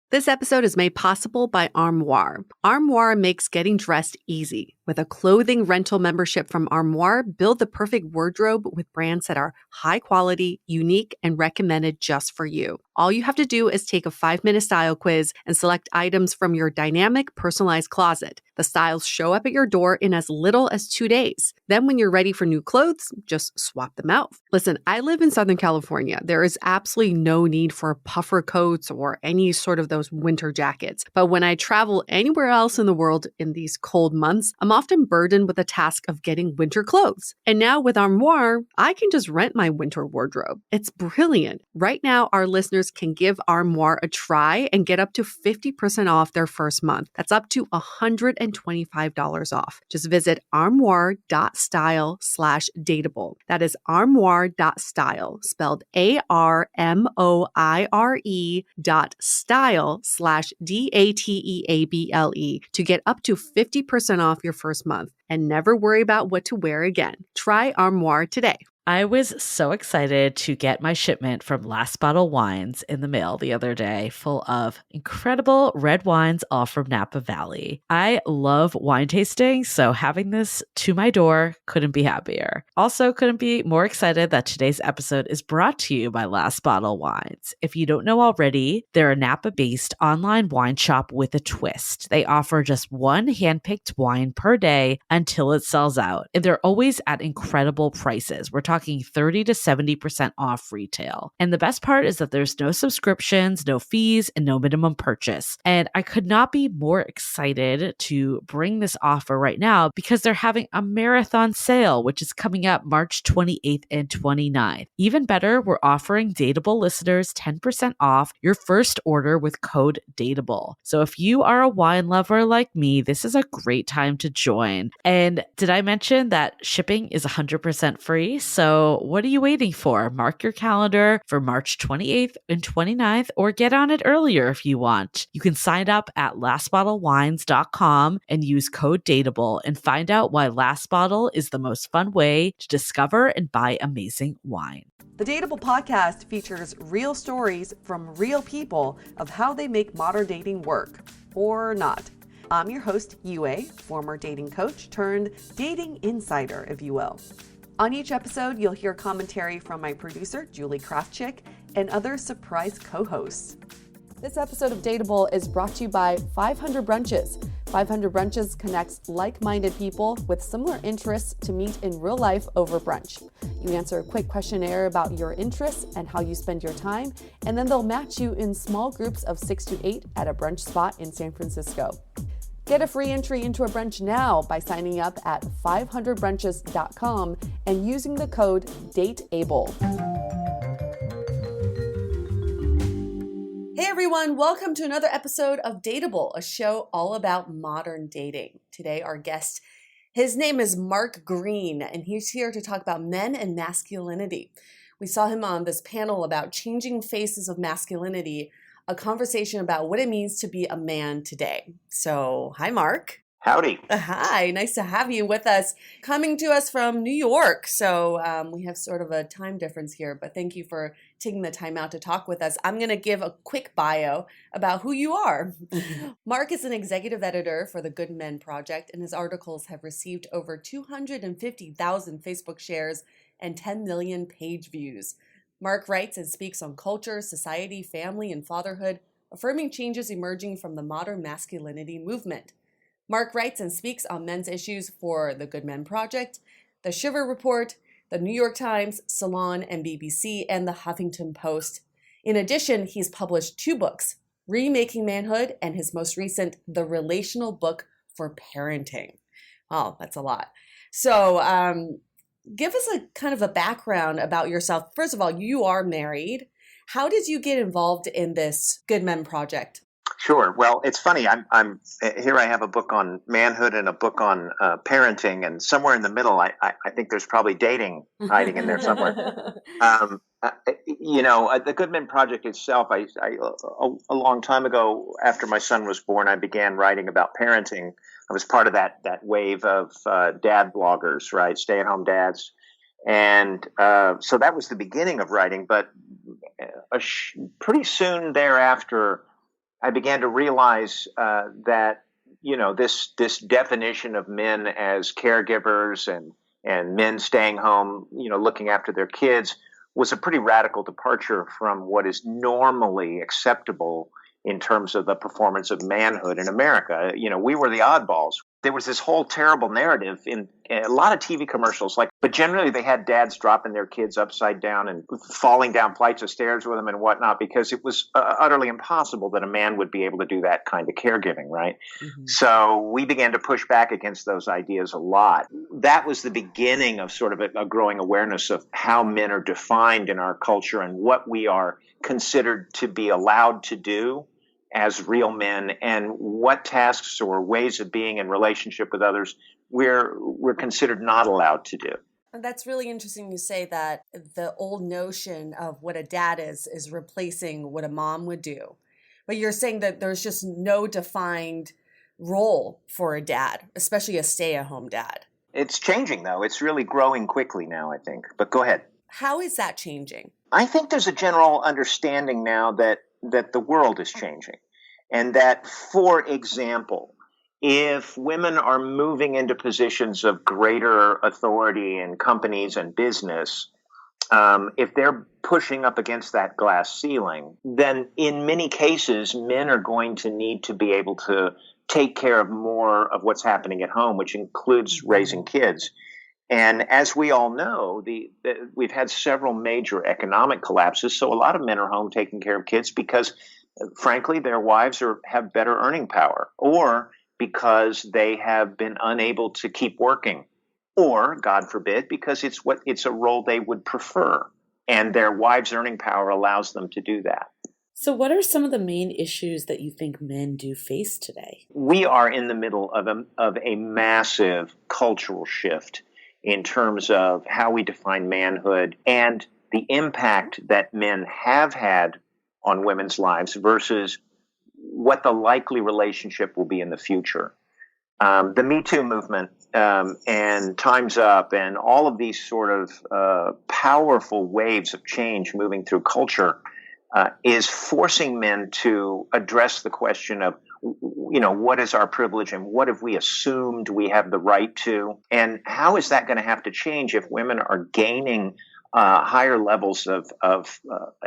This episode is made possible by Armoire. Armoire makes getting dressed easy. With a clothing rental membership from Armoire, build the perfect wardrobe with brands that are high quality, unique, and recommended just for you. All you have to do is take a 5-minute style quiz and select items from your dynamic, personalized closet. The styles show up at your door in as little as 2 days. Then when you're ready for new clothes, just swap them out. Listen, I live in Southern California. There is absolutely no need for puffer coats or any sort of those winter jackets. But when I travel anywhere else in the world in these cold months, I'm often burdened with the task of getting winter clothes. And now with Armoire, I can just rent my winter wardrobe. It's brilliant. Right now, our listeners can give Armoire a try and get up to 50% off their first month. That's up to $125 off. Just visit armoire.style/dateable. That is armoire.style, spelled ARMOIRE.style/DATEABLE to get up to 50% off your first month and never worry about what to wear again. Try Armoire today. I was so excited to get my shipment from Last Bottle Wines in the mail the other day, full of incredible red wines, all from Napa Valley. I love wine tasting, so having this to my door couldn't be happier. Also, couldn't be more excited that today's episode is brought to you by Last Bottle Wines. If you don't know already, they're a Napa-based online wine shop with a twist. They offer just one handpicked wine per day until it sells out, and they're always at incredible prices. We're talking 30 to 70% off retail. And the best part is that there's no subscriptions, no fees, and no minimum purchase. And I could not be more excited to bring this offer right now because they're having a marathon sale, which is coming up March 28th and 29th. Even better, we're offering Dateable listeners 10% off your first order with code DATEABLE. So if you are a wine lover like me, this is a great time to join. And did I mention that shipping is 100% free? So what are you waiting for? Mark your calendar for March 28th and 29th, or get on it earlier if you want. You can sign up at lastbottlewines.com and use code DATEABLE and find out why Last Bottle is the most fun way to discover and buy amazing wine. The Dateable podcast features real stories from real people of how they make modern dating work, or not. I'm your host, Yue, former dating coach turned dating insider, if you will. On each episode, you'll hear commentary from my producer, Julie Kraftchick, and other surprise co-hosts. This episode of Dateable is brought to you by 500 Brunches. 500 Brunches connects like-minded people with similar interests to meet in real life over brunch. You answer a quick questionnaire about your interests and how you spend your time, and then they'll match you in small groups of 6 to 8 at a brunch spot in San Francisco. Get a free entry into a brunch now by signing up at 500brunches.com and using the code DATEABLE. Hey everyone, welcome to another episode of Dateable, a show all about modern dating. Today our guest, his name is Mark Greene, and he's here to talk about men and masculinity. We saw him on this panel about changing faces of masculinity, a conversation about what it means to be a man today. So, hi, Mark. Howdy. Hi, nice to have you with us. Coming to us from New York. So we have sort of a time difference here, but thank you for taking the time out to talk with us. I'm going to give a quick bio about who you are. Mark is an executive editor for the Good Men Project, and his articles have received over 250,000 Facebook shares and 10 million page views. Mark writes and speaks on culture, society, family, and fatherhood, affirming changes emerging from the modern masculinity movement. Mark writes and speaks on men's issues for the Good Men Project, the Shiver Report, the New York Times, Salon, and BBC, and the Huffington Post. In addition, he's published 2 books, Remaking Manhood and his most recent, The Relational Book for Parenting. Oh, that's a lot. So, give us a kind of a background about yourself. First of all, you are married. How did you get involved in this Good Men Project? Sure. Well, it's funny. I'm here. I have a book on manhood and a book on parenting, and somewhere in the middle, I think there's probably dating hiding in there somewhere. The Good Men Project itself. A long time ago, after my son was born, I began writing about parenting. I was part of that wave of dad bloggers, right? Stay-at-home dads. And so that was the beginning of writing. But pretty soon thereafter, I began to realize that this definition of men as caregivers and men staying home, looking after their kids, was a pretty radical departure from what is normally acceptable in terms of the performance of manhood in America. We were the oddballs. There was this whole terrible narrative in a lot of TV commercials, but generally they had dads dropping their kids upside down and falling down flights of stairs with them and whatnot, because it was utterly impossible that a man would be able to do that kind of caregiving, right? Mm-hmm. So we began to push back against those ideas a lot. That was the beginning of sort of a growing awareness of how men are defined in our culture and what we are considered to be allowed to do as real men, and what tasks or ways of being in relationship with others we're considered not allowed to do. And that's really interesting you say that the old notion of what a dad is replacing what a mom would do. But you're saying that there's just no defined role for a dad, especially a stay-at-home dad. It's changing, though. It's really growing quickly now, I think. But go ahead. How is that changing? I think there's a general understanding now that the world is changing. And that, for example, if women are moving into positions of greater authority in companies and business, if they're pushing up against that glass ceiling, then in many cases, men are going to need to be able to take care of more of what's happening at home, which includes raising kids. And as we all know, we've had several major economic collapses. So a lot of men are home taking care of kids because, frankly, their wives have better earning power, or because they have been unable to keep working, or, God forbid, because it's a role they would prefer, and their wives' earning power allows them to do that. So what are some of the main issues that you think men do face today? We are in the middle of a massive cultural shift in terms of how we define manhood and the impact that men have had on women's lives versus what the likely relationship will be in the future. The Me Too movement and Time's Up and all of these sort of powerful waves of change moving through culture is forcing men to address the question of, what is our privilege and what have we assumed we have the right to? And how is that going to have to change if women are gaining higher levels of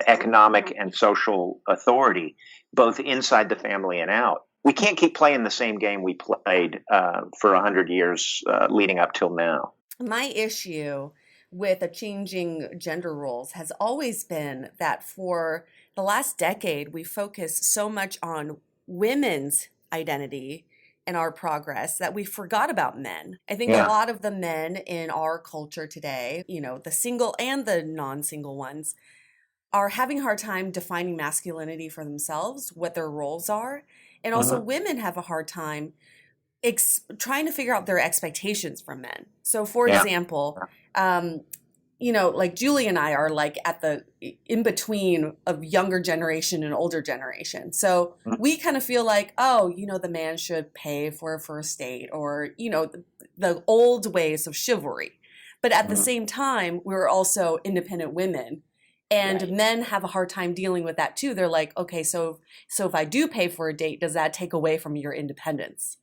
economic and social authority, both inside the family and out? We can't keep playing the same game we played for 100 years leading up till now. My issue with the changing gender roles has always been that for the last decade, we focused so much on women's identity and our progress that we forgot about men. I think a lot of the men in our culture today, the single and the non-single ones, are having a hard time defining masculinity for themselves, what their roles are. And also women have a hard time trying to figure out their expectations from men. So for example, like Julie and I are like at the in between of younger generation and older generation. So we kind of feel like, the man should pay for a first date or, the old ways of chivalry. But at the same time, we're also independent women. And men have a hard time dealing with that too. They're like, okay, so if I do pay for a date, does that take away from your independence?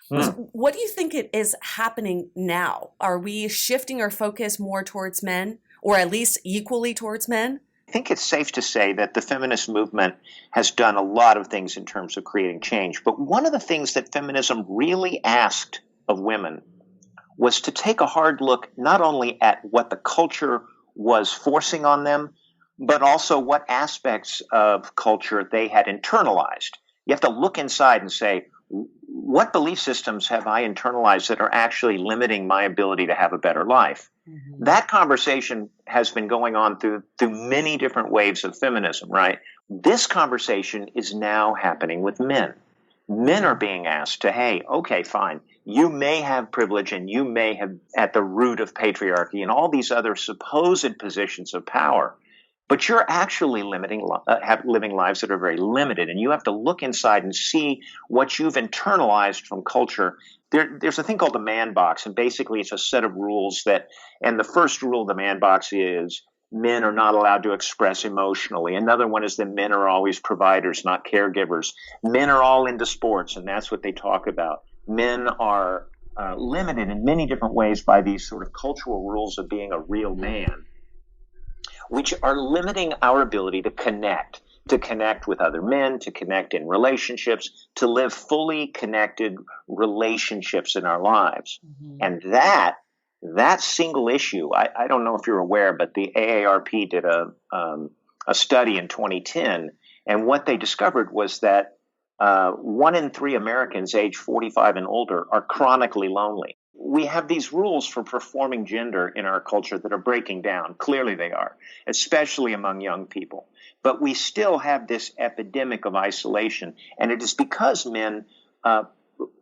So what do you think it is happening now? Are we shifting our focus more towards men, or at least equally towards men? I think it's safe to say that the feminist movement has done a lot of things in terms of creating change. But one of the things that feminism really asked of women was to take a hard look not only at what the culture was forcing on them, but also what aspects of culture they had internalized. You have to look inside and say, what belief systems have I internalized that are actually limiting my ability to have a better life? Mm-hmm. That conversation has been going on through many different waves of feminism, right? This conversation is now happening with men. Men are being asked to, hey, okay, fine. You may have privilege and you may have at the root of patriarchy and all these other supposed positions of power, but you're actually living lives that are very limited, and you have to look inside and see what you've internalized from culture. There's a thing called the man box, and basically it's a set of rules and the first rule of the man box is men are not allowed to express emotionally. Another one is that men are always providers, not caregivers. Men are all into sports, and that's what they talk about. Men are limited in many different ways by these sort of cultural rules of being a real man, which are limiting our ability to connect with other men, to connect in relationships, to live fully connected relationships in our lives. Mm-hmm. And that single issue, I don't know if you're aware, but the AARP did a study in 2010, and what they discovered was that 1 in 3 Americans age 45 and older are chronically lonely. We have these rules for performing gender in our culture that are breaking down. Clearly they are, especially among young people. But we still have this epidemic of isolation, and it is because men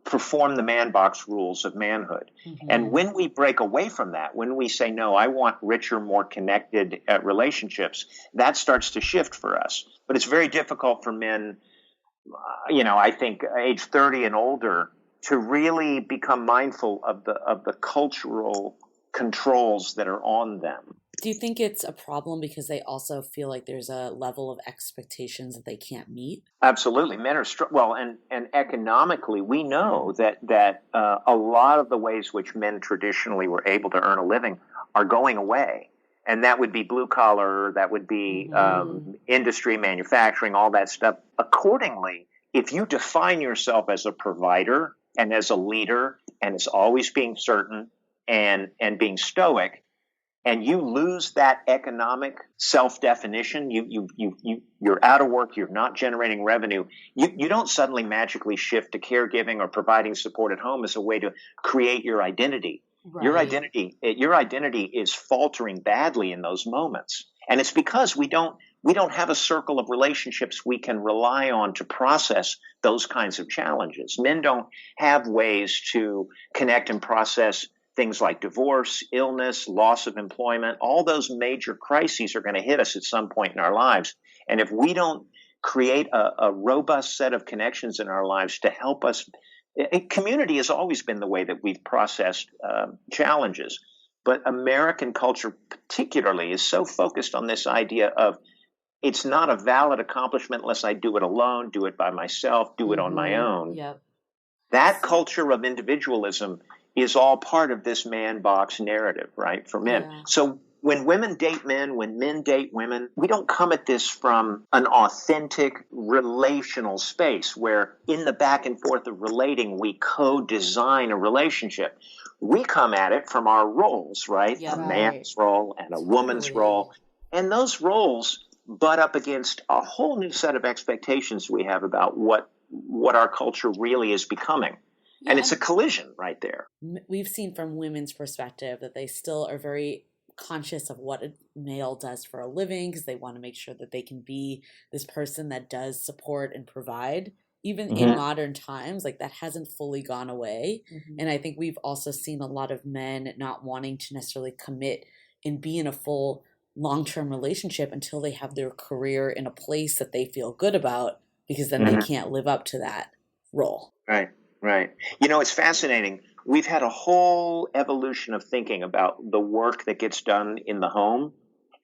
perform the man box rules of manhood. Mm-hmm. And when we break away from that, when we say, no, I want richer, more connected relationships, that starts to shift for us. But it's very difficult for men, I think age 30 and older, to really become mindful of the cultural controls that are on them. Do you think it's a problem because they also feel like there's a level of expectations that they can't meet? Absolutely. Men are and economically, we know that a lot of the ways which men traditionally were able to earn a living are going away. And that would be blue collar, that would be industry, manufacturing, all that stuff. Accordingly, if you define yourself as a provider and as a leader and as always being certain and being stoic, and you lose that economic self-definition, you're out of work, you're not generating revenue, you don't suddenly magically shift to caregiving or providing support at home as a way to create your identity. Right. Your identity is faltering badly in those moments. And it's because we don't have a circle of relationships we can rely on to process those kinds of challenges. Men don't have ways to connect and process things like divorce, illness, loss of employment. All those major crises are going to hit us at some point in our lives. And if we don't create a robust set of connections in our lives to help us, community has always been the way that we've processed challenges. But American culture particularly is so focused on this idea of it's not a valid accomplishment unless I do it alone, do it by myself, do it on my own. Yep. That culture of individualism is all part of this man box narrative, right, for men. Yeah. So when women date men, when men date women, we don't come at this from an authentic relational space where in the back and forth of relating, we co-design a relationship. We come at it from our roles, right? Yeah, a man's role and a woman's role. And those roles butt up against a whole new set of expectations we have about what our culture really is becoming. Yeah. And it's a collision right there. We've seen from women's perspective that they still are very conscious of what a male does for a living because they want to make sure that they can be this person that does support and provide. Even in modern times, like that hasn't fully gone away. And I think we've also seen a lot of men not wanting to necessarily commit and be in a full long-term relationship until they have their career in a place that they feel good about, because then they can't live up to that role. Right. It's fascinating. We've had a whole evolution of thinking about the work that gets done in the home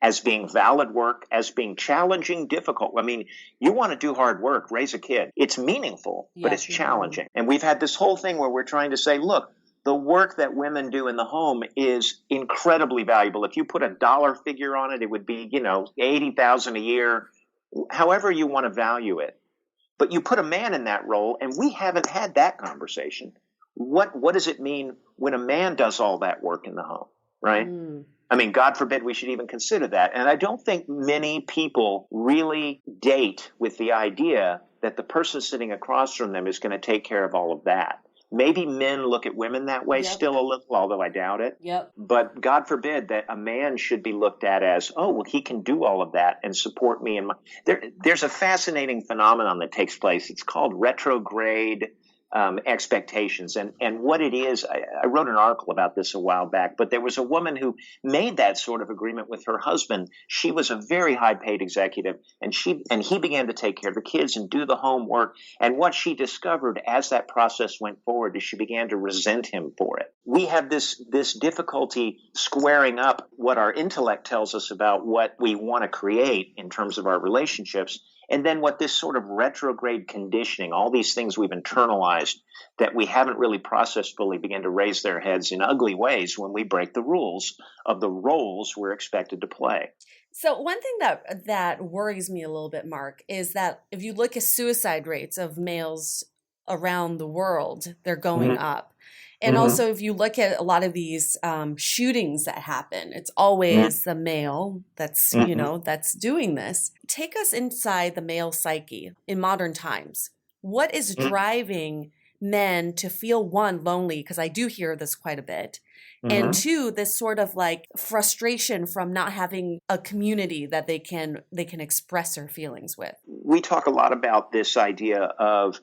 as being valid work, as being challenging, difficult. I mean, you want to do hard work, raise a kid. It's meaningful, but it's challenging. And we've had this whole thing where we're trying to say, look, the work that women do in the home is incredibly valuable. If you put a dollar figure on it, it would be, $80,000 a year, however you want to value it. But you put a man in that role, and we haven't had that conversation. What does it mean when a man does all that work in the home, right? I mean, God forbid we should even consider that. And I don't think many people really date with the idea that the person sitting across from them is going to take care of all of that. Maybe men look at women that way still a little, although I doubt it. Yep. But God forbid that a man should be looked at as, oh, well, he can do all of that and support me. There's a fascinating phenomenon that takes place. It's called retrograde expectations. And what it is, I wrote an article about this a while back, but there was a woman who made that sort of agreement with her husband. She was a very high paid executive, and he began to take care of the kids and do the homework. And what she discovered as that process went forward is she began to resent him for it. We have this difficulty squaring up what our intellect tells us about what we want to create in terms of our relationships, and then what this sort of retrograde conditioning, all these things we've internalized that we haven't really processed fully, begin to raise their heads in ugly ways when we break the rules of the roles we're expected to play. So one thing that worries me a little bit, Mark, is that if you look at suicide rates of males around the world, they're going up. And also, if you look at a lot of these shootings that happen, it's always the male that's, that's doing this. Take us inside the male psyche in modern times. What is driving men to feel, one, lonely, because I do hear this quite a bit, and two, this sort of like frustration from not having a community that they can express their feelings with? We talk a lot about this idea of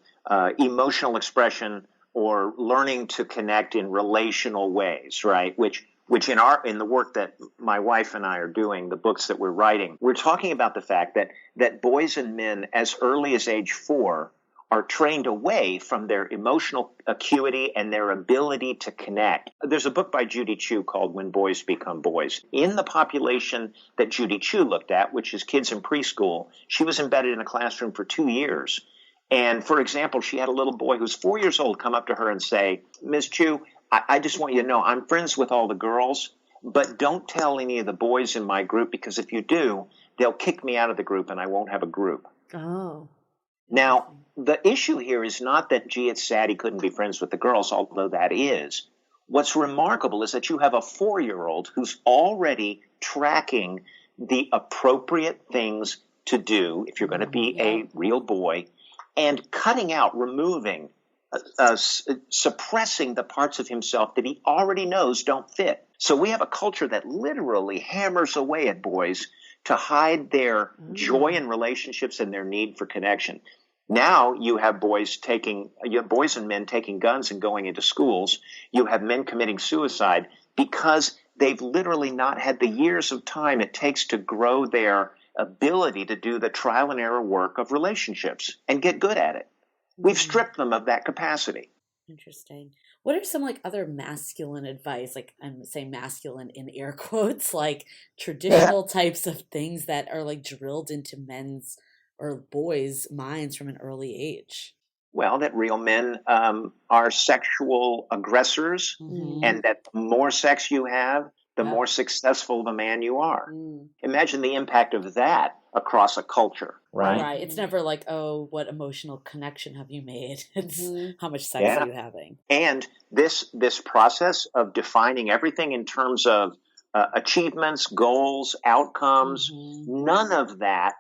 emotional expression, or learning to connect in relational ways, right? Which in the work that my wife and I are doing, the books that we're writing, we're talking about the fact that boys and men as early as age 4 are trained away from their emotional acuity and their ability to connect. There's a book by Judy Chu called When Boys Become Boys. In the population that Judy Chu looked at, which is kids in preschool, she was embedded in a classroom for 2 years. And, for example, she had a little boy who's 4 years old come up to her and say, Ms. Chu, I just want you to know I'm friends with all the girls, but don't tell any of the boys in my group, because if you do, they'll kick me out of the group and I won't have a group. Oh. Now, the issue here is not that, gee, it's sad he couldn't be friends with the girls, although that is. What's remarkable is that you have a 4-year-old who's already tracking the appropriate things to do if you're going to be a real boy, and cutting out, removing, suppressing the parts of himself that he already knows don't fit. So we have a culture that literally hammers away at boys to hide their joy in relationships and their need for connection. Now you have boys and men taking guns and going into schools. You have men committing suicide because they've literally not had the years of time it takes to grow their ability to do the trial and error work of relationships and get good at it. We've stripped them of that capacity. Interesting. What are some like other masculine advice? Like, I'm saying masculine in air quotes, like traditional types of things that are like drilled into men's or boys' minds from an early age? Well, that real men are sexual aggressors, and that the more sex you have, the more successful the man you are. Imagine the impact of that across a culture, right? Right. It's never like, oh, what emotional connection have you made? It's how much sex are you having? And this process of defining everything in terms of achievements, goals, outcomes, none of that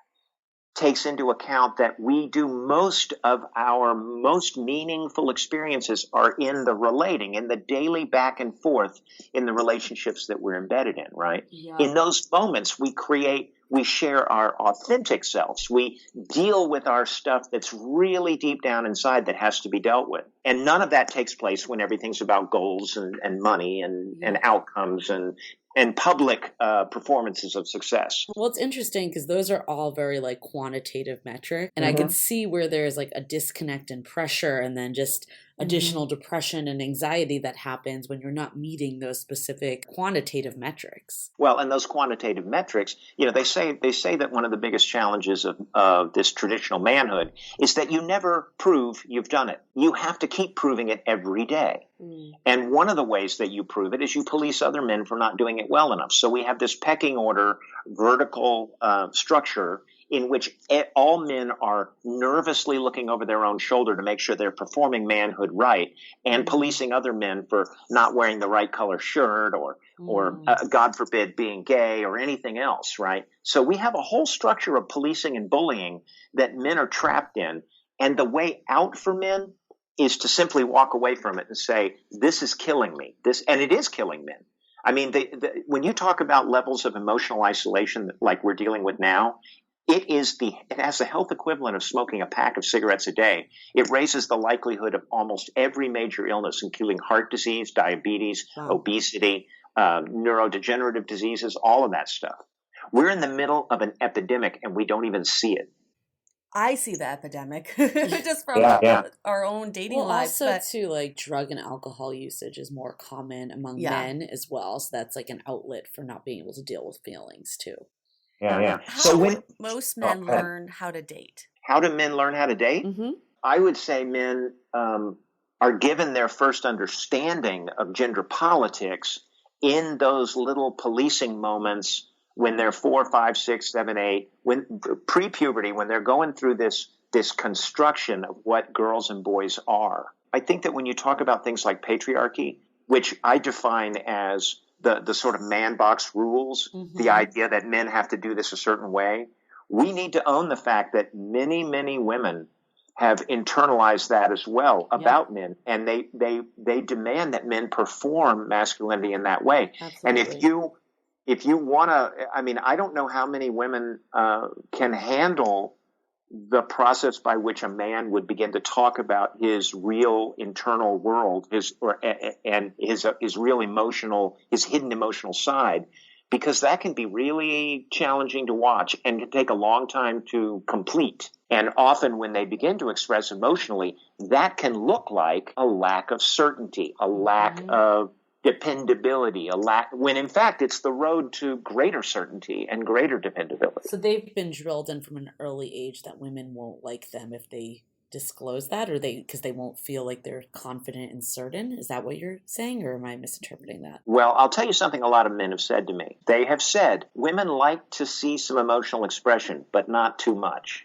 takes into account that we do most of our most meaningful experiences are in the relating, in the daily back and forth in the relationships that we're embedded in, right? Yeah. In those moments, we share our authentic selves. We deal with our stuff that's really deep down inside that has to be dealt with. And none of that takes place when everything's about goals and money and outcomes and public performances of success. Well, it's interesting because those are all very like quantitative metric. And I can see where there's like a disconnect and pressure and then just additional depression and anxiety that happens when you're not meeting those specific quantitative metrics. Well, and those quantitative metrics, they say that one of the biggest challenges of this traditional manhood is that you never prove you've done it. You have to keep proving it every day. And one of the ways that you prove it is you police other men for not doing it well enough. So we have this pecking order, vertical structure in which all men are nervously looking over their own shoulder to make sure they're performing manhood right, and policing other men for not wearing the right color shirt or God forbid, being gay or anything else, right? So we have a whole structure of policing and bullying that men are trapped in. And the way out for men is to simply walk away from it and say, this is killing me. And it is killing men. I mean, when you talk about levels of emotional isolation like we're dealing with now, it has the health equivalent of smoking a pack of cigarettes a day. It raises the likelihood of almost every major illness, including heart disease, diabetes, obesity, neurodegenerative diseases, all of that stuff. We're in the middle of an epidemic and we don't even see it. I see the epidemic just from our own dating lives. Also, too, like drug and alcohol usage is more common among men as well. So that's like an outlet for not being able to deal with feelings too. Yeah. How would most men learn how to date? How do men learn how to date? Mm-hmm. I would say men are given their first understanding of gender politics in those little policing moments when they're 4, 5, 6, 7, 8, when pre-puberty, when they're going through this construction of what girls and boys are. I think that when you talk about things like patriarchy, which I define as the sort of man box rules, the idea that men have to do this a certain way, we need to own the fact that many, many women have internalized that as well about men, and they demand that men perform masculinity in that way. Absolutely. And if you want to, I mean, I don't know how many women can handle the process by which a man would begin to talk about his real internal world, his real emotional, his hidden emotional side, because that can be really challenging to watch and can take a long time to complete. And often when they begin to express emotionally, that can look like a lack of certainty, a lack of dependability, when in fact it's the road to greater certainty and greater dependability. So they've been drilled in from an early age that women won't like them if they disclose that, or because they won't feel like they're confident and certain. Is that what you're saying, or am I misinterpreting that? Well, I'll tell you something a lot of men have said to me. They have said women like to see some emotional expression, but not too much.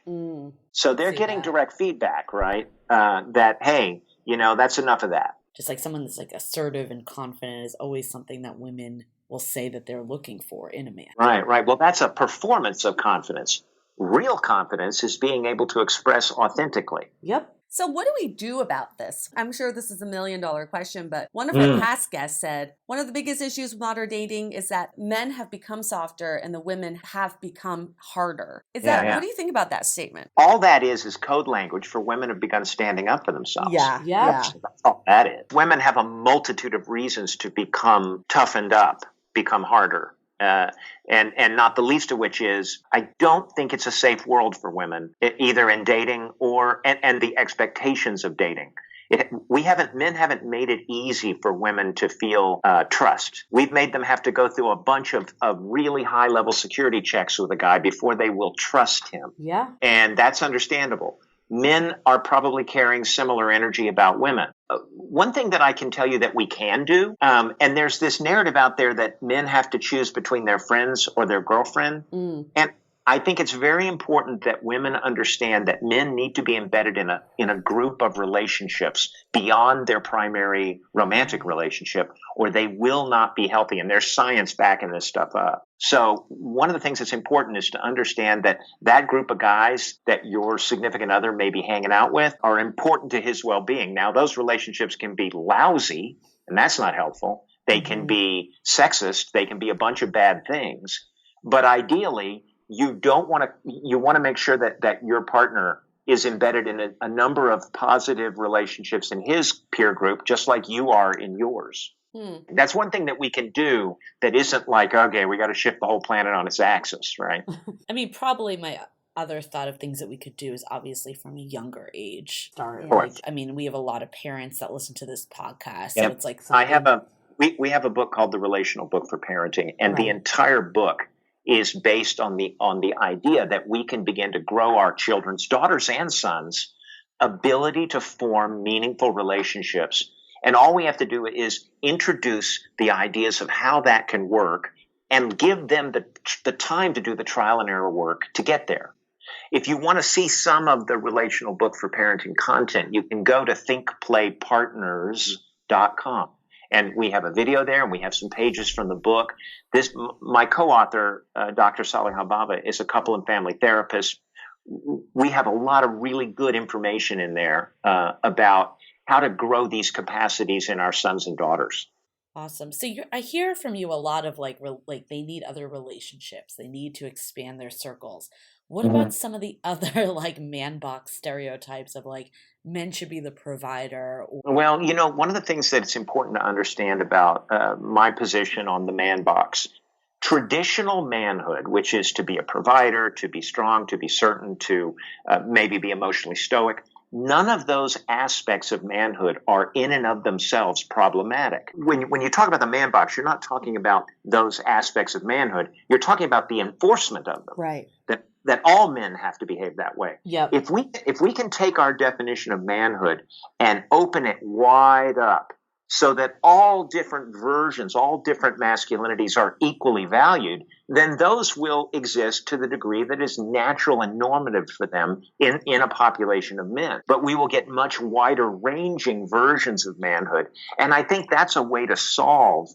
So they're getting direct feedback, right? That, hey, that's enough of that. Just like someone that's like assertive and confident is always something that women will say that they're looking for in a man. Right. Well, that's a performance of confidence. Real confidence is being able to express authentically. Yep. So what do we do about this? I'm sure this is $1 million question, but one of our past guests said one of the biggest issues with modern dating is that men have become softer and the women have become harder. What do you think about that statement? All that is code language for women have begun standing up for themselves. Yeah. That's all that is. Women have a multitude of reasons to become toughened up, become harder. And not the least of which is, I don't think it's a safe world for women, either in dating and the expectations of dating. Men haven't made it easy for women to feel trust. We've made them have to go through a bunch of really high level security checks with a guy before they will trust him. Yeah. And that's understandable. Men are probably carrying similar energy about women. One thing that I can tell you that we can do, and there's this narrative out there that men have to choose between their friends or their girlfriend. And I think it's very important that women understand that men need to be embedded in a group of relationships beyond their primary romantic relationship, or they will not be healthy. And there's science backing this stuff up. So one of the things that's important is to understand that group of guys that your significant other may be hanging out with are important to his well-being. Now, those relationships can be lousy, and that's not helpful. They can be sexist. They can be a bunch of bad things. But ideally, you want to make sure that your partner is embedded in a number of positive relationships in his peer group, just like you are in yours. That's one thing that we can do that isn't like, okay, we got to shift the whole planet on its axis, right? I mean, probably my other thought of things that we could do is obviously from a younger age start. We have a lot of parents that listen to this podcast. So it's like something... we have a book called The Relational Book for Parenting, and the entire book is based on the idea that we can begin to grow our children's, daughters and sons, ability to form meaningful relationships. And all we have to do is introduce the ideas of how that can work and give them the time to do the trial and error work to get there. If you want to see some of the Relational Book for Parenting content, you can go to thinkplaypartners.com. And we have a video there, and we have some pages from the book. My co-author, Dr. Salih Hababa, is a couple and family therapist. We have a lot of really good information in there about how to grow these capacities in our sons and daughters. Awesome. So I hear from you a lot of like they need other relationships. They need to expand their circles. What about some of the other like man box stereotypes of like men should be the provider? Well, one of the things that it's important to understand about my position on the man box, traditional manhood, which is to be a provider, to be strong, to be certain, to maybe be emotionally stoic, none of those aspects of manhood are in and of themselves problematic. When you talk about the man box, you're not talking about those aspects of manhood. You're talking about the enforcement of them. Right. That all men have to behave that way. Yep. If we can take our definition of manhood and open it wide up so that all different versions, all different masculinities are equally valued, then those will exist to the degree that is natural and normative for them in a population of men. But we will get much wider ranging versions of manhood. And I think that's a way to solve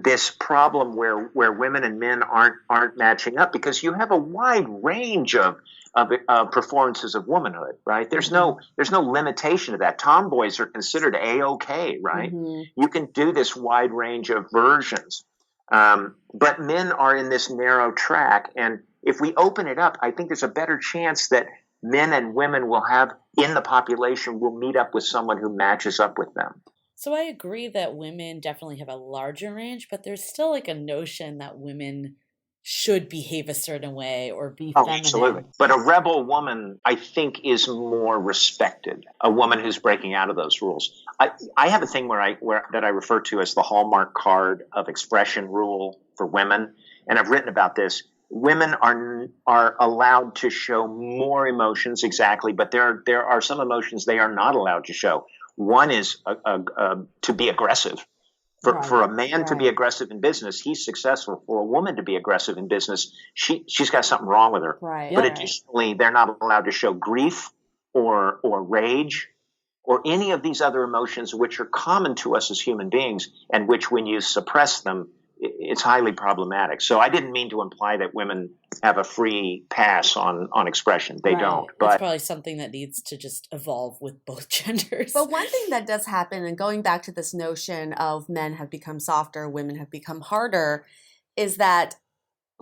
this problem where women and men aren't matching up, because you have a wide range of performances of womanhood, right? There's no limitation to that. Tomboys are considered A-OK, right? You can do this wide range of versions, but men are in this narrow track. And if we open it up, I think there's a better chance that men and women will have in the population will meet up with someone who matches up with them. So I agree that women definitely have a larger range, but there's still like a notion that women should behave a certain way or be feminine. Absolutely. But a rebel woman, I think, is more respected. A woman who's breaking out of those rules. I have a thing that I refer to as the Hallmark card of expression rule for women, and I've written about this. Women are allowed to show more emotions, exactly, but there are some emotions they are not allowed to show. One is to be aggressive. For a man to be aggressive in business, he's successful. For a woman to be aggressive in business, she's got something wrong with her. Right. But additionally, they're not allowed to show grief or rage or any of these other emotions which are common to us as human beings, and which, when you suppress them, it's highly problematic. So I didn't mean to imply that women have a free pass on expression. They don't. But it's probably something that needs to just evolve with both genders. But one thing that does happen, and going back to this notion of men have become softer, women have become harder, is that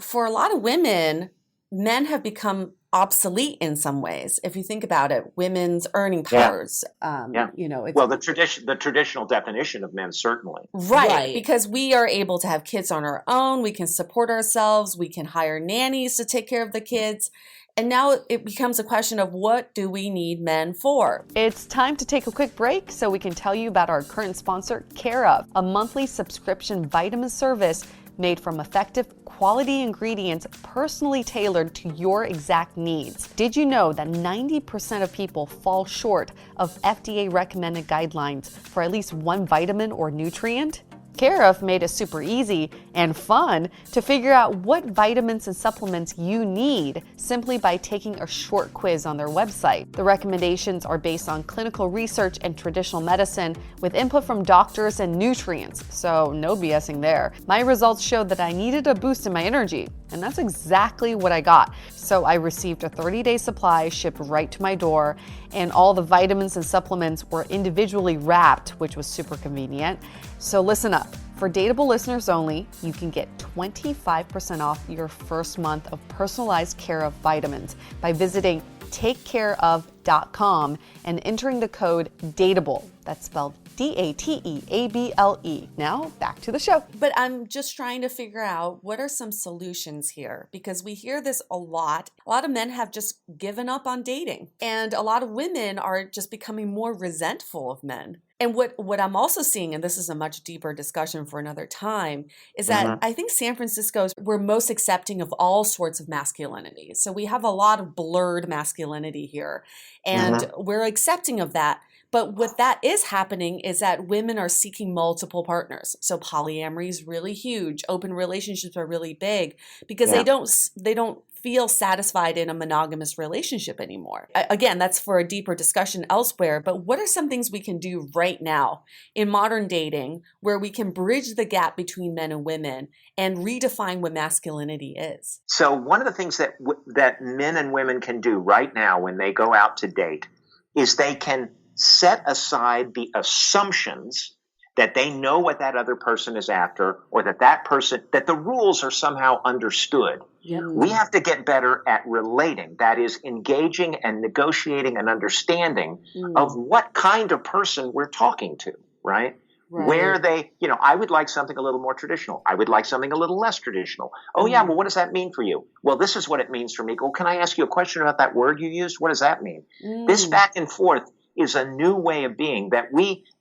for a lot of women, men have become obsolete in some ways. If you think about it, women's earning powers, the traditional definition of men, certainly. Right. Because we are able to have kids on our own. We can support ourselves. We can hire nannies to take care of the kids. And now it becomes a question of, what do we need men for? It's time to take a quick break so we can tell you about our current sponsor, Care of, a monthly subscription vitamin service made from effective, quality ingredients personally tailored to your exact needs. Did you know that 90% of people fall short of FDA recommended guidelines for at least one vitamin or nutrient? Care of made it super easy and fun to figure out what vitamins and supplements you need simply by taking a short quiz on their website. The recommendations are based on clinical research and traditional medicine with input from doctors and nutrients, so no BSing there. My results showed that I needed a boost in my energy, and that's exactly what I got. So I received a 30-day supply shipped right to my door, and all the vitamins and supplements were individually wrapped, which was super convenient. So listen up. For Dateable listeners only, you can get 25% off your first month of personalized Care of vitamins by visiting takecareof.com and entering the code DATEABLE. That's spelled DATEABLE. Now back to the show. But I'm just trying to figure out, what are some solutions here? Because we hear this a lot. A lot of men have just given up on dating, and a lot of women are just becoming more resentful of men. And what I'm also seeing, and this is a much deeper discussion for another time, is that I think San Francisco's, we're most accepting of all sorts of masculinity. So we have a lot of blurred masculinity here, and we're accepting of that. But what that is happening is that women are seeking multiple partners. So polyamory is really huge. Open relationships are really big because they don't feel satisfied in a monogamous relationship anymore. Again, that's for a deeper discussion elsewhere. But what are some things we can do right now in modern dating where we can bridge the gap between men and women and redefine what masculinity is? So one of the things that men and women can do right now when they go out to date is they can set aside the assumptions that they know what that other person is after, or that the rules are somehow understood. Yep. We have to get better at relating, that is, engaging and negotiating and understanding of what kind of person we're talking to, right? Where they, I would like something a little more traditional. I would like something a little less traditional. Oh, yeah, well, what does that mean for you? Well, this is what it means for me. Well, can I ask you a question about that word you used? What does that mean? This back and forth is a new way of being that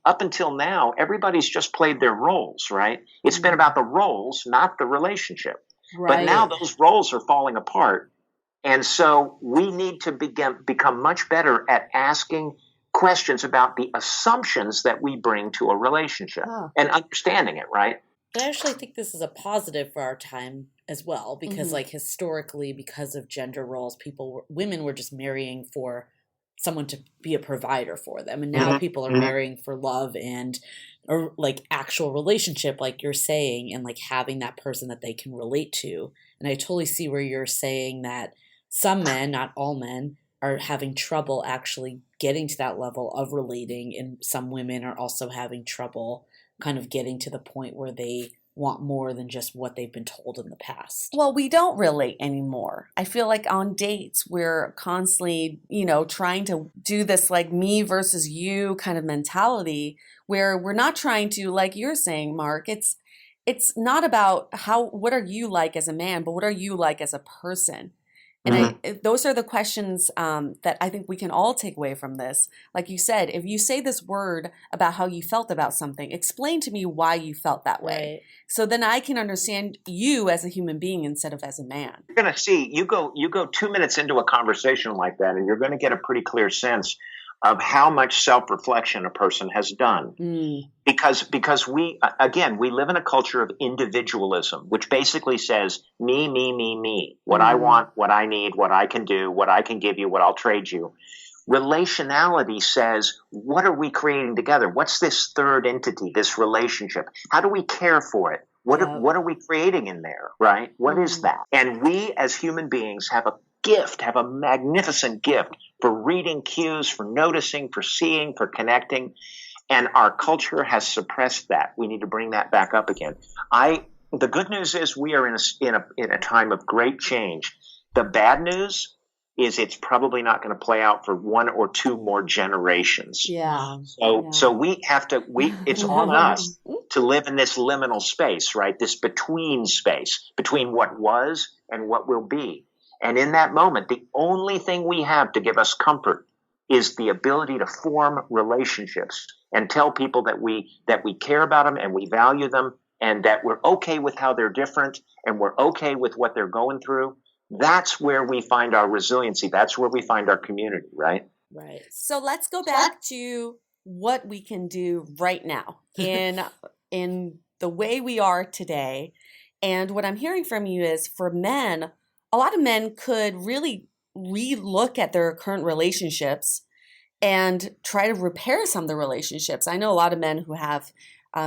up until now, everybody's just played their roles, right? It's been about the roles, not the relationship. But now those roles are falling apart. And so we need to become much better at asking questions about the assumptions that we bring to a relationship and understanding it, right? I actually think this is a positive for our time as well, because like historically, because of gender roles, women were just marrying for someone to be a provider for them. And now people are marrying for love or like actual relationship, like you're saying, and like having that person that they can relate to. And I totally see where you're saying that some men, not all men, are having trouble actually getting to that level of relating. And some women are also having trouble kind of getting to the point where they want more than just what they've been told in the past. Well, we don't relate anymore. I feel like on dates, we're constantly, trying to do this like me versus you kind of mentality where we're not trying to, like you're saying, Mark, it's not about what are you like as a man, but what are you like as a person? And those are the questions that I think we can all take away from this. Like you said, if you say this word about how you felt about something, explain to me why you felt that way. Right. So then I can understand you as a human being instead of as a man. You're going to see, you go 2 minutes into a conversation like that, and you're going to get a pretty clear sense of how much self-reflection a person has done. Because we live in a culture of individualism, which basically says me, me, me, me, what I want, what I need, what I can do, what I can give you, what I'll trade you. Relationality says, what are we creating together? What's this third entity, this relationship? How do we care for it? What are we creating in there, right? What is that? And we as human beings have a magnificent gift for reading cues, for noticing, for seeing, for connecting. And our culture has suppressed that. We need to bring that back up again. The good news is we are in a time of great change. The bad news is it's probably not going to play out for 1 or 2 more generations. So we have to, it's on us to live in this liminal space, right? This between space between what was and what will be. And in that moment, the only thing we have to give us comfort is the ability to form relationships and tell people that we care about them and we value them and that we're okay with how they're different and we're okay with what they're going through. That's where we find our resiliency. That's where we find our community, right? Right. So let's go back to what we can do right now in the way we are today. And what I'm hearing from you is for men, a lot of men could really re-look at their current relationships and try to repair some of the relationships. I know a lot of men who have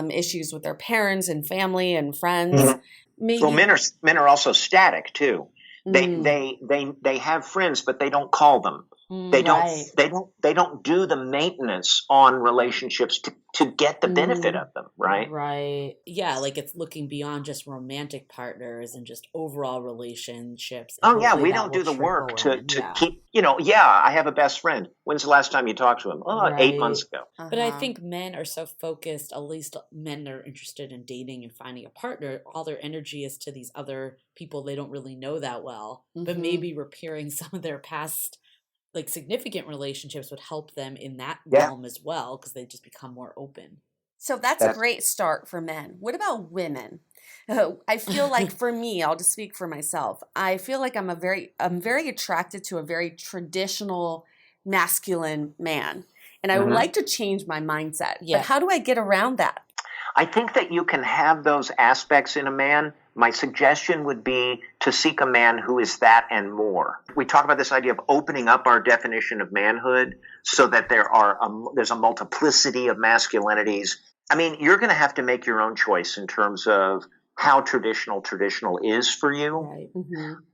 issues with their parents and family and friends. Maybe. Well, men are also static too. They have friends, but they don't call them. They don't do the maintenance on relationships to get the benefit of them, right? Right. Yeah, like it's looking beyond just romantic partners and just overall relationships. Oh yeah, we don't do the work to keep, I have a best friend. When's the last time you talked to him? Oh, 8 months ago. But I think men are so focused, at least men that are interested in dating and finding a partner, all their energy is to these other people they don't really know that well, but maybe repairing some of their past like significant relationships would help them in that realm as well, because they just become more open. So that's a great start for men. What about women? I feel like for me, I'll just speak for myself. I feel like I'm very attracted to a very traditional masculine man. And I would like to change my mindset. Yeah. But how do I get around that? I think that you can have those aspects in a man. My suggestion would be to seek a man who is that and more. We talk about this idea of opening up our definition of manhood so that there's a multiplicity of masculinities. I mean, you're going to have to make your own choice in terms of how traditional is for you. Right.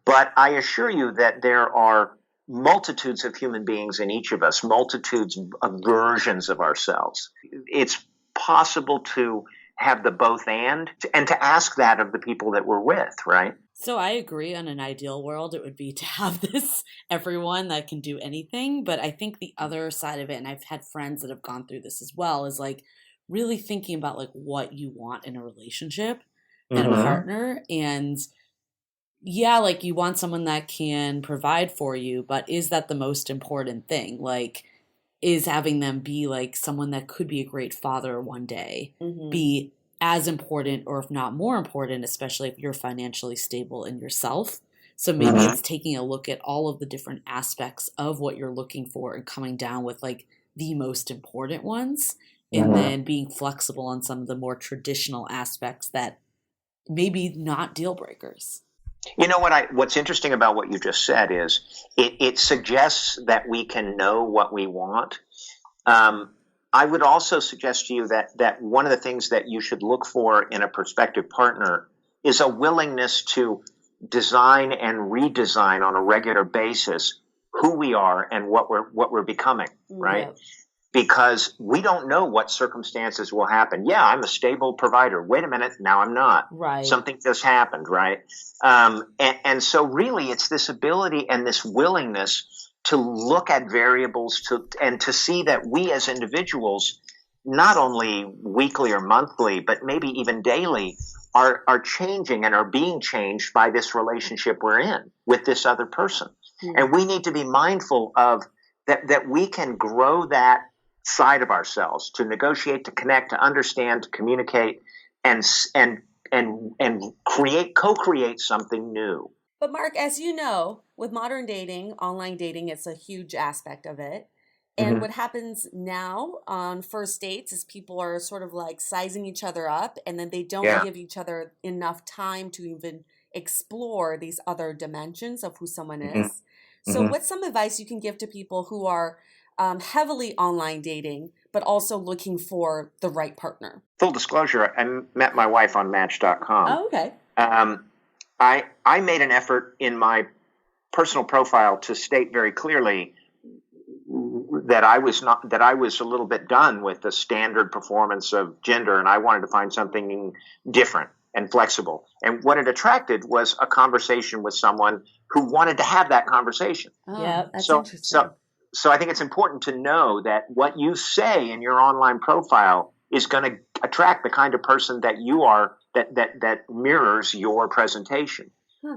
But I assure you that there are multitudes of human beings in each of us, multitudes of versions of ourselves. It's possible to have the both and to ask that of the people that we're with, right? So I agree, on an ideal world, it would be to have this everyone that can do anything. But I think the other side of it, and I've had friends that have gone through this as well, is like really thinking about like what you want in a relationship and a partner. And yeah, like you want someone that can provide for you, but is that the most important thing? Like, is having them be like someone that could be a great father one day be as important, or if not more important, especially if you're financially stable in yourself? So maybe it's taking a look at all of the different aspects of what you're looking for and coming down with like the most important ones, and then being flexible on some of the more traditional aspects that maybe not deal breakers. You know what's interesting about what you just said is it suggests that we can know what we want. I would also suggest to you that one of the things that you should look for in a prospective partner is a willingness to design and redesign on a regular basis who we are and what we're becoming, right? Yeah. Because we don't know what circumstances will happen. Yeah, I'm a stable provider. Wait a minute, now I'm not. Right. Something just happened, right? And so really it's this ability and this willingness to look at variables and to see that we as individuals, not only weekly or monthly, but maybe even daily, are changing and are being changed by this relationship we're in with this other person. And we need to be mindful of that we can grow that side of ourselves, to negotiate, to connect, to understand, to communicate, and co-create something new. But Mark, as you know, with modern dating, online dating, it's a huge aspect of it. And what happens now on first dates is people are sort of like sizing each other up, and then they don't give each other enough time to even explore these other dimensions of who someone is. So what's some advice you can give to people who are heavily online dating, but also looking for the right partner? Full disclosure, I met my wife on Match.com. Oh, okay. I made an effort in my personal profile to state very clearly that I was a little bit done with the standard performance of gender, and I wanted to find something different and flexible. And what it attracted was a conversation with someone who wanted to have that conversation. Oh, Yeah. that's So, interesting. so I think it's important to know that what you say in your online profile is going to attract the kind of person that you are, that mirrors your presentation.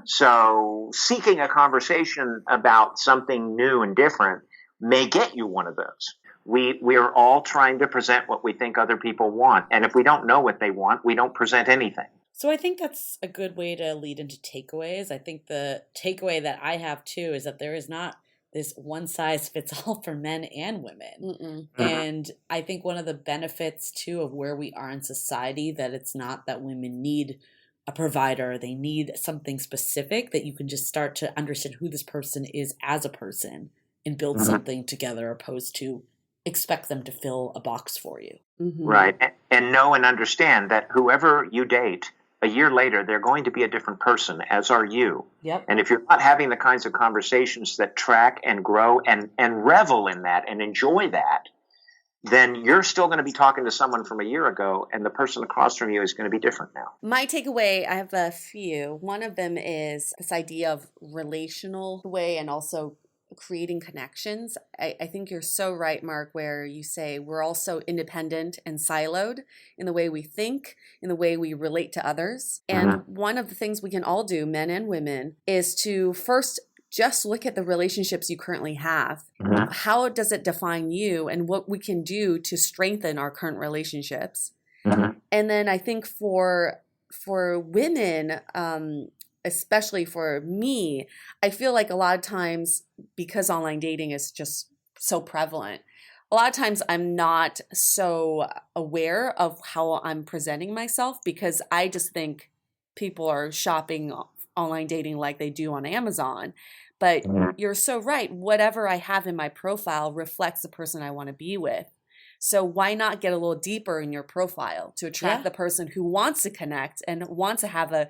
So seeking a conversation about something new and different may get you one of those. We are all trying to present what we think other people want. And if we don't know what they want, we don't present anything. So I think that's a good way to lead into takeaways. I think the takeaway that I have too is that there is not this one size fits all for men and women. And I think one of the benefits too of where we are in society, that it's not that women need a provider, they need something specific, that you can just start to understand who this person is as a person and build something together, opposed to expect them to fill a box for you. Right. And know and understand that whoever you date, a year later, they're going to be a different person, as are you. Yep. And if you're not having the kinds of conversations that track and grow and revel in that and enjoy that, then you're still going to be talking to someone from a year ago, and the person across from you is going to be different now. My takeaway, I have a few. One of them is this idea of relational way and also creating connections. I think you're so right, Mark, where you say we're also independent and siloed in the way we think, in the way we relate to others. And one of the things we can all do, men and women, is to first just look at the relationships you currently have. How does it define you, and what we can do to strengthen our current relationships? And then I think for women, especially for me, I feel like a lot of times, because online dating is just so prevalent, a lot of times I'm not so aware of how I'm presenting myself, because I just think people are shopping online dating like they do on Amazon. But you're so right. Whatever I have in my profile reflects the person I want to be with. So why not get a little deeper in your profile to attract the person who wants to connect and wants to have a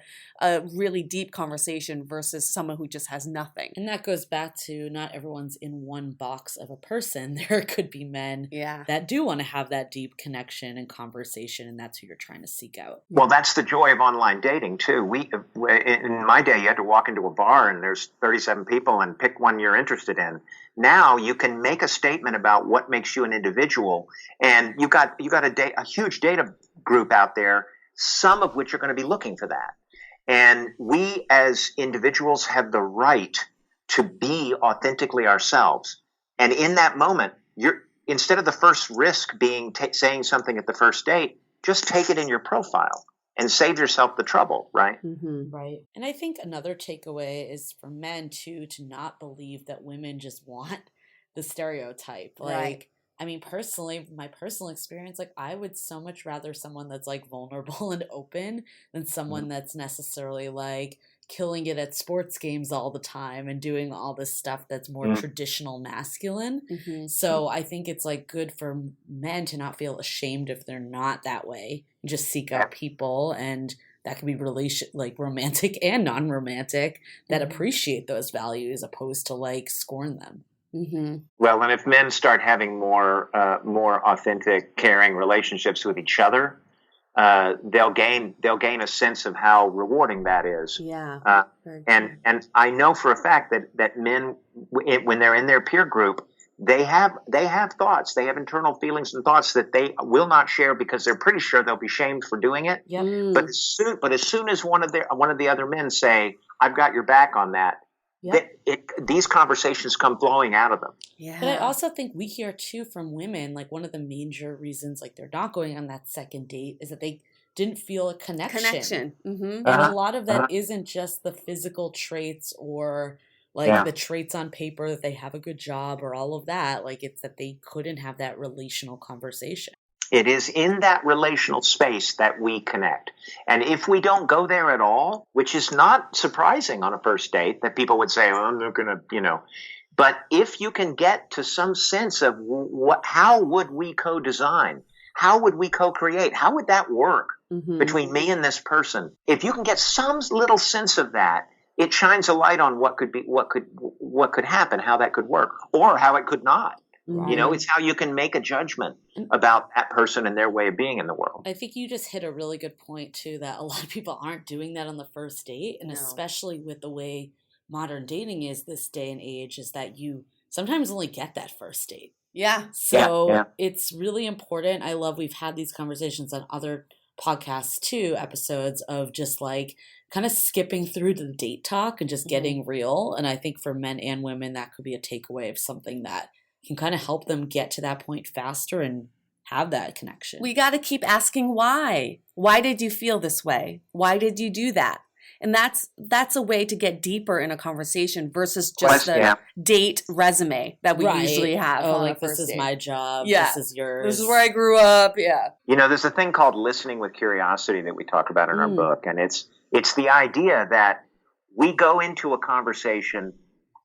really deep conversation versus someone who just has nothing. And that goes back to not everyone's in one box of a person. There could be men that do want to have that deep connection and conversation, and that's who you're trying to seek out. Well, that's the joy of online dating, too. In my day, you had to walk into a bar and there's 37 people and pick one you're interested in. Now you can make a statement about what makes you an individual, and you got a huge data group out there, some of which are going to be looking for that. And we as individuals have the right to be authentically ourselves. And in that moment, instead of the first risk being saying something at the first date, just take it in your profile and save yourself the trouble, right? Mm-hmm. Right. And I think another takeaway is for men too, to not believe that women just want the stereotype. Like, I mean, personally, my personal experience, like I would so much rather someone that's like vulnerable and open than someone that's necessarily like killing it at sports games all the time and doing all this stuff that's more traditional masculine. Mm-hmm. So I think it's like good for men to not feel ashamed if they're not that way. You just seek out people, and that could be like romantic and non-romantic, that appreciate those values opposed to like scorn them. Mm-hmm. Well, and if men start having more authentic, caring relationships with each other, they'll gain a sense of how rewarding that is. Yeah. And I know for a fact that men, when they're in their peer group, they have thoughts, they have internal feelings and thoughts that they will not share because they're pretty sure they'll be shamed for doing it. Yep. But as soon as one of the other men say, "I've got your back on that," these conversations come flowing out of them. Yeah. But I also think we hear too from women, like one of the major reasons like they're not going on that second date is that they didn't feel a connection. Mm-hmm. And a lot of that isn't just the physical traits or like the traits on paper that they have a good job or all of that. Like it's that they couldn't have that relational conversation. It is in that relational space that we connect. And if we don't go there at all, which is not surprising on a first date, that people would say, "Oh, I'm not going to, But if you can get to some sense of how would we co-design? How would we co-create? How would that work between me and this person? If you can get some little sense of that, it shines a light on what could happen, how that could work, or how it could not. Right. It's how you can make a judgment about that person and their way of being in the world. I think you just hit a really good point, too, that a lot of people aren't doing that on the first date. And especially with the way modern dating is this day and age, is that you sometimes only get that first date. Yeah. So it's really important. I love we've had these conversations on other podcasts, too, episodes of just like kind of skipping through to the date talk and just getting real. And I think for men and women, that could be a takeaway of something that can kind of help them get to that point faster and have that connection. We got to keep asking why. Why did you feel this way? Why did you do that? And that's a way to get deeper in a conversation versus just the date resume that we usually have. Oh, on like a first this is date. my job. Yeah. This is yours. This is where I grew up. Yeah. There's a thing called listening with curiosity that we talk about in our book. And it's the idea that we go into a conversation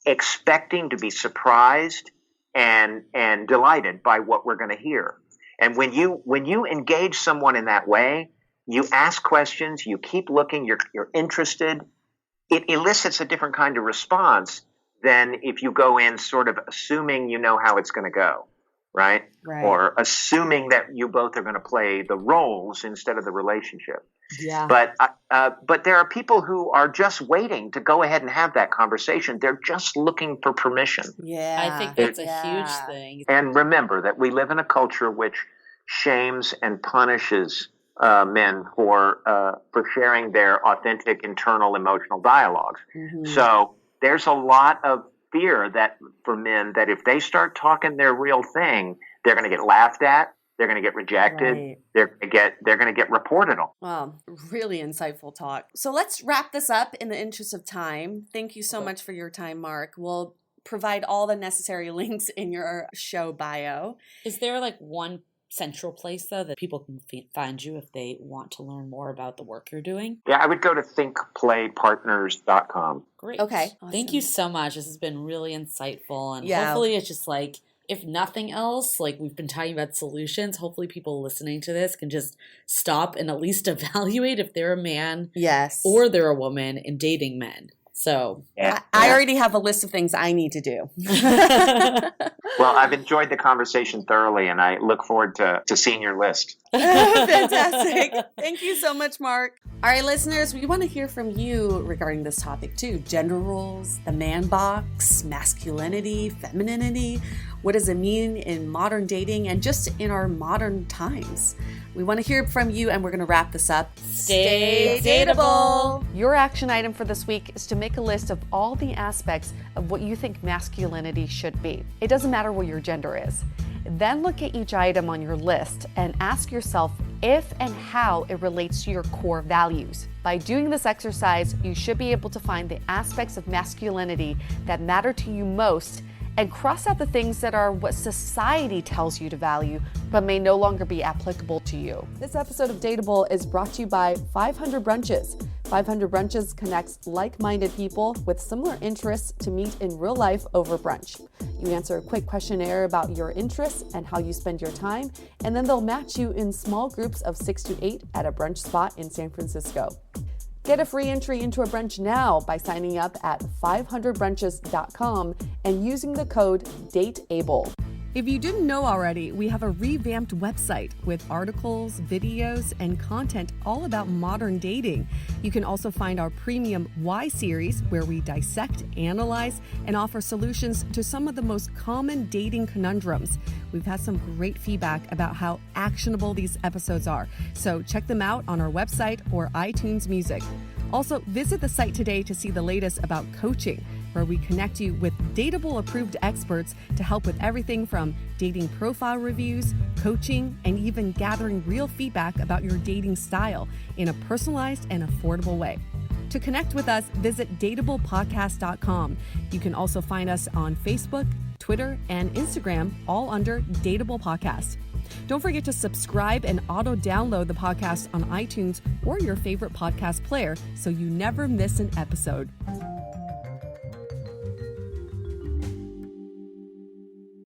expecting to be surprised and delighted by what we're going to hear. And when you engage someone in that way, you ask questions, you keep looking, you're interested, it elicits a different kind of response than if you go in sort of assuming you know how it's going to go, right? Or assuming that you both are going to play the roles instead of the relationship. Yeah. But there are people who are just waiting to go ahead and have that conversation. They're just looking for permission. Yeah. I think that's a huge thing. And remember that we live in a culture which shames and punishes men for sharing their authentic internal emotional dialogues. So there's a lot of fear that for men that if they start talking their real thing, they're going to get laughed at. They're going to get rejected. They're going to get reported on. Well, really insightful talk. So let's wrap this up in the interest of time. Thank you so much for your time, Mark. We'll provide all the necessary links in your show bio. Is there like one central place, though, that people can find you if they want to learn more about the work you're doing? Yeah, I would go to thinkplaypartners.com. Great. Okay. Thank you so much. This has been really insightful. And Yeah. hopefully it's just like if nothing else, like we've been talking about solutions, hopefully people listening to this can just stop and at least evaluate if they're a man Yes. or they're a woman in dating men. So I already have a list of things I need to do. Well, I've enjoyed the conversation thoroughly, and I look forward to seeing your list. Fantastic. Thank you so much, Mark. All right, listeners, we want to hear from you regarding this topic too. Gender roles, the man box, masculinity, femininity. What does it mean in modern dating and just in our modern times? We want to hear from you, and we're going to wrap this up. Stay dateable. Your action item for this week is to make a list of all the aspects of what you think masculinity should be. It doesn't matter what your gender is. Then look at each item on your list and ask yourself if and how it relates to your core values. By doing this exercise, you should be able to find the aspects of masculinity that matter to you most and cross out the things that are what society tells you to value but may no longer be applicable to you. This episode of Dateable is brought to you by 500 Brunches. 500 Brunches connects like-minded people with similar interests to meet in real life over brunch. You answer a quick questionnaire about your interests and how you spend your time, and then they'll match you in small groups of 6 to 8 at a brunch spot in San Francisco. Get a free entry into a brunch now by signing up at 500brunches.com and using the code DATEABLE. If you didn't know already, we have a revamped website with articles, videos, and content all about modern dating. You can also find our premium Why series, where we dissect, analyze, and offer solutions to some of the most common dating conundrums. We've had some great feedback about how actionable these episodes are, so check them out on our website or iTunes Music. Also, visit the site today to see the latest about coaching, where we connect you with Dateable approved experts to help with everything from dating profile reviews, coaching, and even gathering real feedback about your dating style in a personalized and affordable way. To connect with us, visit dateablepodcast.com. You can also find us on Facebook, Twitter, and Instagram, all under Dateable Podcast. Don't forget to subscribe and auto-download the podcast on iTunes or your favorite podcast player so you never miss an episode.